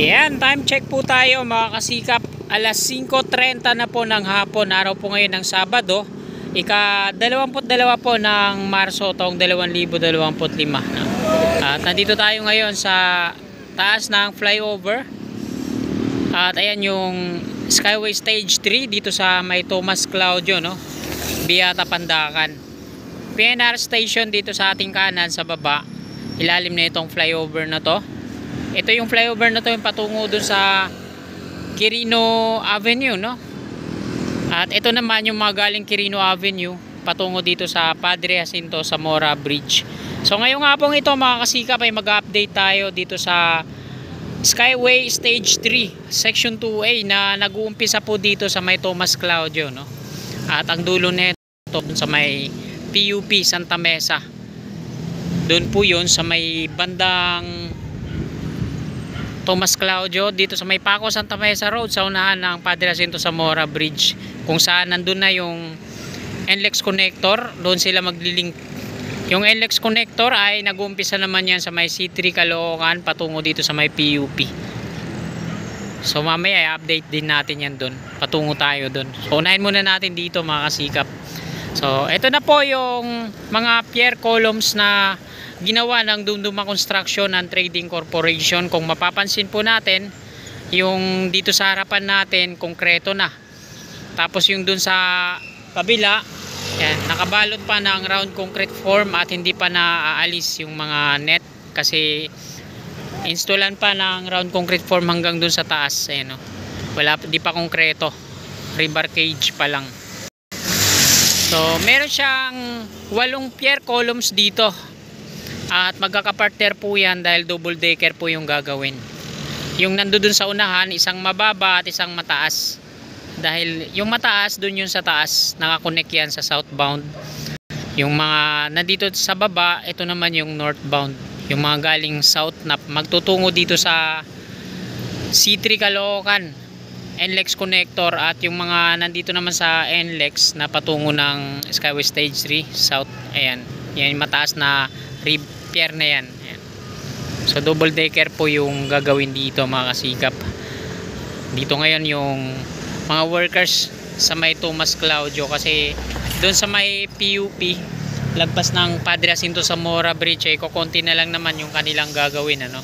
Yan, time check po tayo mga kasikap. Alas 5:30 na po ng hapon. Araw po ngayon ng Sabado, ika-22 po ng Marso taong 2025. At nandito tayo ngayon sa taas ng flyover. At ayan yung Skyway Stage 3 dito sa may Tomas Claudio, no? Beata Pandacan. PNR station dito sa ating kanan sa baba. Ilalim na itong flyover na to. Ito yung flyover na to yung patungo dun sa Quirino Avenue, no? At ito naman yung mga galing Quirino Avenue patungo dito sa Padre Jacinto Zamora Bridge. So ngayong hapon ito mga kasikap ay mag-update tayo dito sa Skyway Stage 3 Section 2A na nag-uumpisa po dito sa may Tomas Claudio, no? At ang dulo nito dun sa may PUP Santa Mesa. Doon po yun sa may bandang Tomas Claudio dito sa may Paco Santa Mesa Road sa unahan ng Padre Jacinto Zamora Bridge, kung saan nandun na yung NLEX connector. Doon sila maglilink. Yung NLEX connector ay nag-uumpisa naman yan sa may C3 Caloocan patungo dito sa may PUP. So mamaya i-update din natin yan doon, patungo tayo doon. So unahin muna natin dito mga kasikap. So ito na po yung mga pier columns na ginawa ng Dumduma Construction and Trading Corporation. Kung mapapansin po natin, yung dito sa harapan natin konkreto na, tapos yung dun sa kabila yan, nakabalot pa ng round concrete form at hindi pa naaalis yung mga net kasi installan pa ng round concrete form hanggang dun sa taas. Ayan, no? Wala, di pa konkreto, rebar cage pa lang. So meron siyang 8 pier columns dito. At magkakapartner po yan dahil double decker po yung gagawin. Yung nandoon sa unahan, isang mababa at isang mataas. Dahil yung mataas, doon yung sa taas, nakakonect yan sa southbound. Yung mga nandito sa baba, ito naman yung northbound. Yung mga galing south na magtutungo dito sa C3 Caloocan, NLEX connector, at yung mga nandito naman sa NLEX na patungo ng Skyway Stage 3 south. Ayan, yan yung mataas na pier na yan. Ayan. So double decker po yung gagawin dito mga kasikap. Dito ngayon yung mga workers sa may Tomas Claudio kasi doon sa may PUP lagpas ng Padre Jacinto Zamora Bridge ay kukunti na lang naman yung kanilang gagawin, ano?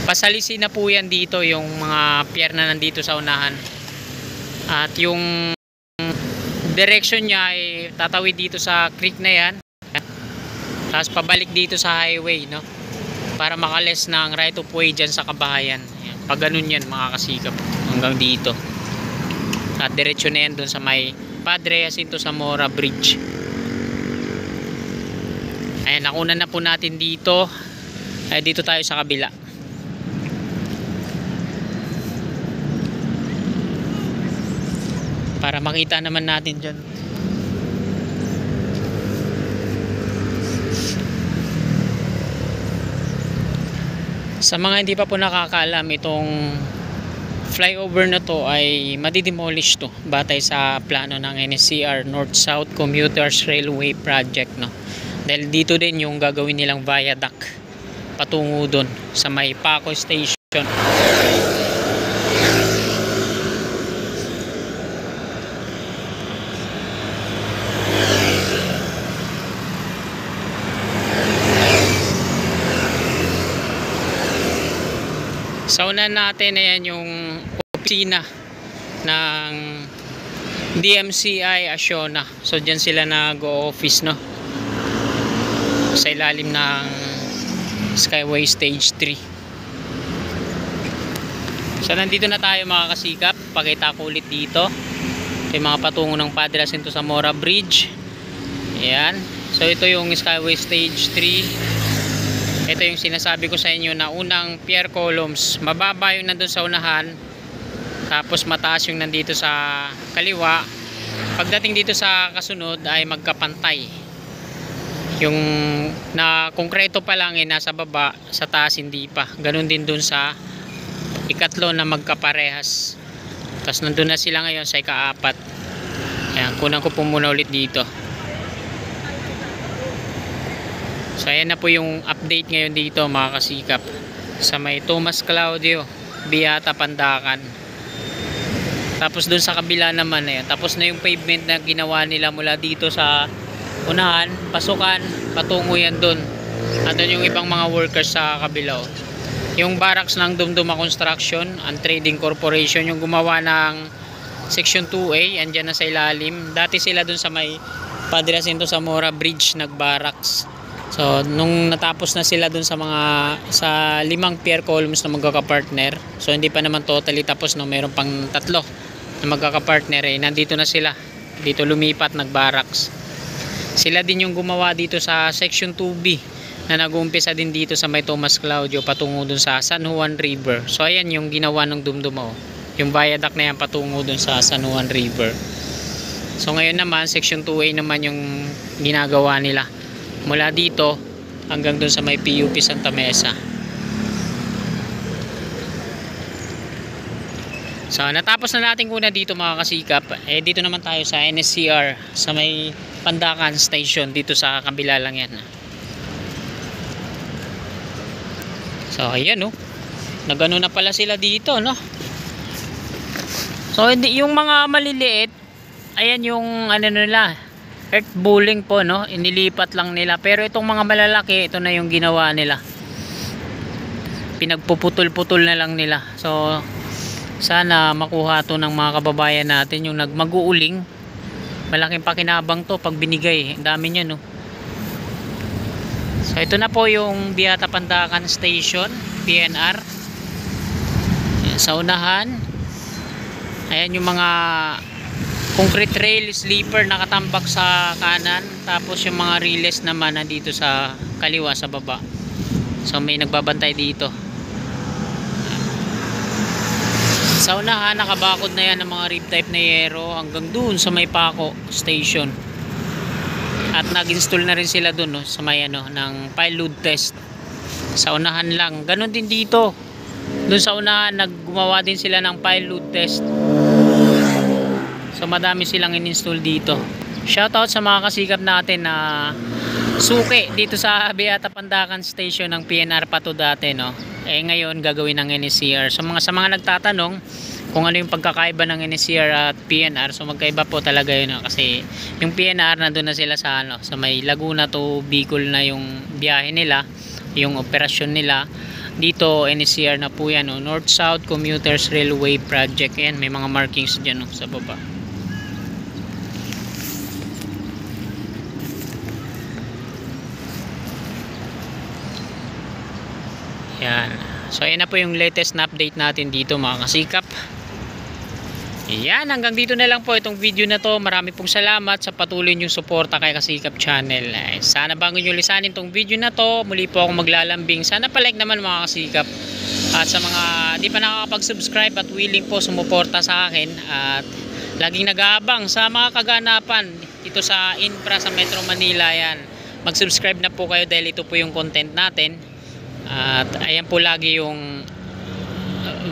Pasalisi na po yan dito yung mga pier na nandito sa unahan. At yung direction niya ay tatawid dito sa creek na yan. Tapos pabalik dito sa highway, no? Para makales ng right of way dyan sa kabahayan. Ayan. Pag ganun yan mga kasikap, hanggang dito. At diretsyo na yan dun sa may Padre Jacinto Zamora Bridge. Ayan, nakunan na po natin dito. Ay, dito tayo sa kabila. Para makita naman natin dyan. Sa mga hindi pa po nakakaalam, itong flyover na to ay madidemolish to batay sa plano ng NSCR North-South Commuters Railway Project, no? Dahil dito din yung gagawin nilang viaduct patungo doon sa may Paco Station. Sa unahan natin, ayan yung opisina ng DMCI Acciona. So dyan sila nag-o-office, no? Sa ilalim ng Skyway Stage 3. So nandito na tayo mga kasikap. Pakita ko ulit dito yung mga patungo ng Padre Jacinto Zamora Bridge. Ayan. So ito yung Skyway Stage 3. Ito yung sinasabi ko sa inyo na unang pier columns. Mababa yung nandun sa unahan, tapos mataas yung nandito sa kaliwa. Pagdating dito sa kasunod ay magkapantay. Yung na konkreto pa lang nasa baba, sa taas hindi pa. Ganun din dun sa ikatlo na magkaparehas. Tapos nandun na sila ngayon sa ika-4. Ayan, kunan ko po muna ulit dito. So ayan na po yung update ngayon dito mga kasikap. sa may Tomas Claudio, Beata, Pandakan. Tapos dun sa kabila naman ayan, tapos na yung pavement na ginawa nila mula dito sa unahan, pasukan, patungo yan dun. Andun yung ibang mga workers sa kabila. Yung barracks ng Dumduma Construction and Trading Corporation yung gumawa ng Section 2A, andyan na sa ilalim. Dati sila dun sa may Padre Jacinto Zamora Bridge nag-barracks. So nung natapos na sila dun sa sa 5 pier columns na magkaka-partner, so hindi pa naman totally tapos, no, meron pang 3 na magkaka-partner, nandito na sila, dito lumipat, nag-barracks. Sila din yung gumawa dito sa Section 2B na nag-uumpisa din dito sa may Tomas Claudio patungo dun sa San Juan River. So ayan yung ginawa ng Dumduma, yung viaduct na yan patungo dun sa San Juan River. So ngayon naman Section 2A naman yung ginagawa nila mula dito hanggang dun sa may PUP Santa Mesa. So natapos na natin una dito mga kasikap. Dito naman tayo sa NSCR sa may Pandakan Station, dito sa kabila lang yan. So ayan, no, nagano na pala sila dito, no. So hindi yung mga maliliit, ayan yung ano nila, earth bowling po, no, inilipat lang nila. Pero itong mga malalaki, ito na yung ginawa nila, pinagpuputol-putol na lang nila. So sana makuha to ng mga kababayan natin yung mag-uuling. Malaking pakinabang to pag binigay, dami niya, no. So ito na po yung Beata Pandakan Station, PNR. Sa unahan, ayan yung mga concrete rail sleeper nakatambak sa kanan, tapos yung mga relays naman nandito sa kaliwa sa baba. So may nagbabantay dito. Sa unahan, nakabakod na yan ng mga rib type na yero hanggang dun sa may Paco Station. At nag-install na rin sila dun, no, sa may ng pile load test. Sa unahan lang. Ganon din dito. Dun sa unahan, naggumawa din sila ng pile load test. So madami silang in-install dito. Shoutout sa mga kasikap natin na suki dito sa Beata Pandakan Station ng PNR pa to dati, no. Ngayon gagawin ng NSCR. So sa mga nagtatanong kung ano yung pagkakaiba ng NSCR at PNR, so magkaiba po talaga yun, no? Kasi yung PNR nandun na sila sa sa may Laguna to Bicol na yung biyahe nila, yung operasyon nila. Dito NSCR na po yan, no? North South Commuters Railway Project. Yan, may mga markings dyan, no, sa baba. Yan. So ayan na po yung latest na update natin dito mga kasikap. Yan, hanggang dito na lang po itong video na to. Marami pong salamat sa patuloy niyong suporta kay Kasikap Channel. Sana bago nyo lisanin itong video na to, muli po ako maglalambing. Sana palike naman mga kasikap. At sa mga di pa nakakapag-subscribe at willing po sumuporta sa akin at laging nag-aabang sa mga kaganapan dito sa infra sa Metro Manila, yan, mag-subscribe na po kayo dahil ito po yung content natin. At ayan po lagi yung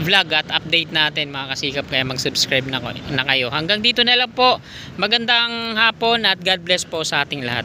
vlog at update natin mga kasikap, kaya mag-subscribe na kayo. Hanggang dito na lang po. Magandang hapon at God bless po sa ating lahat.